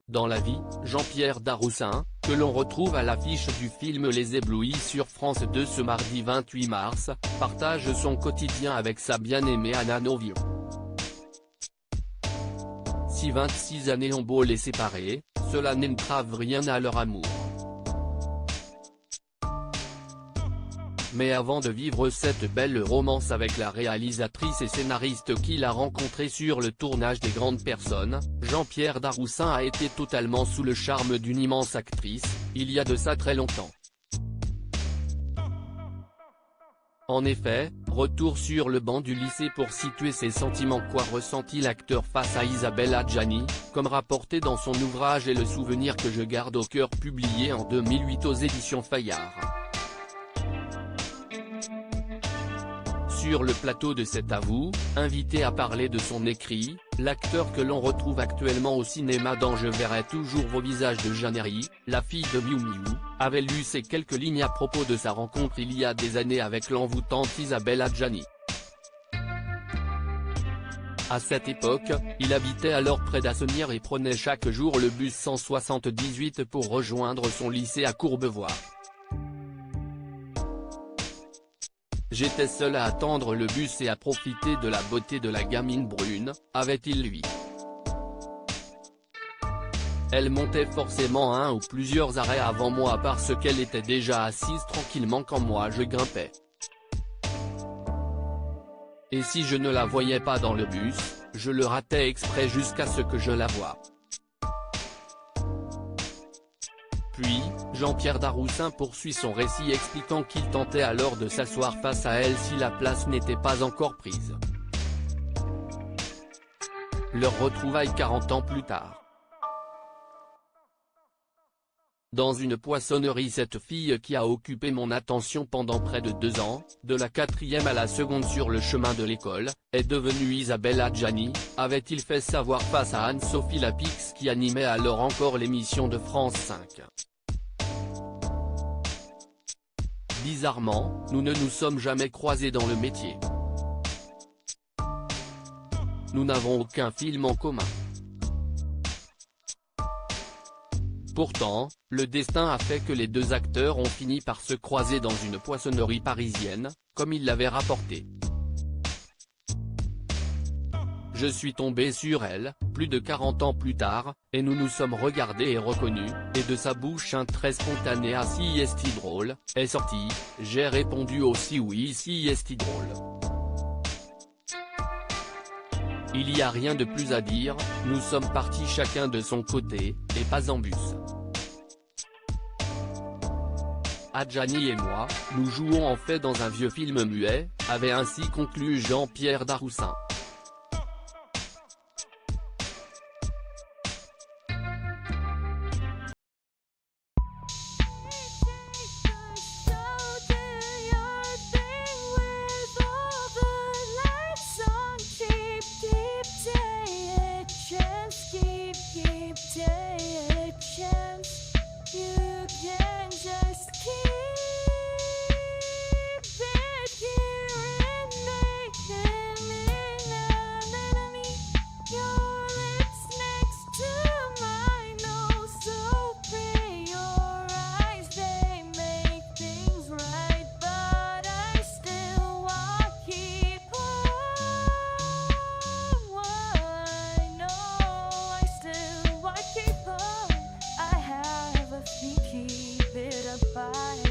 Dans la vie, Jean-Pierre Daroussin, que l'on retrouve à l'affiche du film Les Éblouis sur France 2 ce mardi 28 mars, partage son quotidien avec sa bien-aimée Anna Novio. Si 26 années ont beau les séparer, cela n'entrave rien à leur amour. Mais avant de vivre cette belle romance avec la réalisatrice et scénariste qu'il a rencontrée sur le tournage des Grandes Personnes, Jean-Pierre Daroussin a été totalement sous le charme d'une immense actrice, il y a de ça très longtemps. En effet, retour sur le banc du lycée pour situer ses sentiments. Quoi ressentit l'acteur face à Isabelle Adjani, comme rapporté dans son ouvrage Et le souvenir que je garde au cœur, publié en 2008 aux éditions Fayard. Sur le plateau de Cet à vous, invité à parler de son écrit, l'acteur que l'on retrouve actuellement au cinéma dans Je verrai toujours vos visages de Jeannery, la fille de Miu Miu, avait lu ces quelques lignes à propos de sa rencontre il y a des années avec l'envoûtante Isabelle Adjani. À cette époque, il habitait alors près d'Assonnières et prenait chaque jour le bus 178 pour rejoindre son lycée à Courbevoie. J'étais seul à attendre le bus et à profiter de la beauté de la gamine brune, avait-il lui. Elle montait forcément un ou plusieurs arrêts avant moi parce qu'elle était déjà assise tranquillement quand moi je grimpais. Et si je ne la voyais pas dans le bus, je le ratais exprès jusqu'à ce que je la voie. Puis, Jean-Pierre Daroussin poursuit son récit expliquant qu'il tentait alors de s'asseoir face à elle si la place n'était pas encore prise. Leur retrouvaille 40 ans plus tard. Dans une poissonnerie. Cette fille qui a occupé mon attention pendant près de 2 ans, de la 4e à la seconde sur le chemin de l'école, est devenue Isabelle Adjani, avait-il fait savoir face à Anne-Sophie Lapix qui animait alors encore l'émission de France 5. Bizarrement, nous ne nous sommes jamais croisés dans le métier. Nous n'avons aucun film en commun. Pourtant, le destin a fait que les deux acteurs ont fini par se croiser dans une poissonnerie parisienne, comme il l'avait rapporté. Je suis tombé sur elle, plus de 40 ans plus tard, et nous nous sommes regardés et reconnus, et de sa bouche un trait spontané « Ah si est-il drôle » est sorti, j'ai répondu aussi oui si est-il drôle. Il y a rien de plus à dire, nous sommes partis chacun de son côté, et pas en bus. Adjani et moi, nous jouons en fait dans un vieux film muet, avait ainsi conclu Jean-Pierre Daroussin. Keep it up.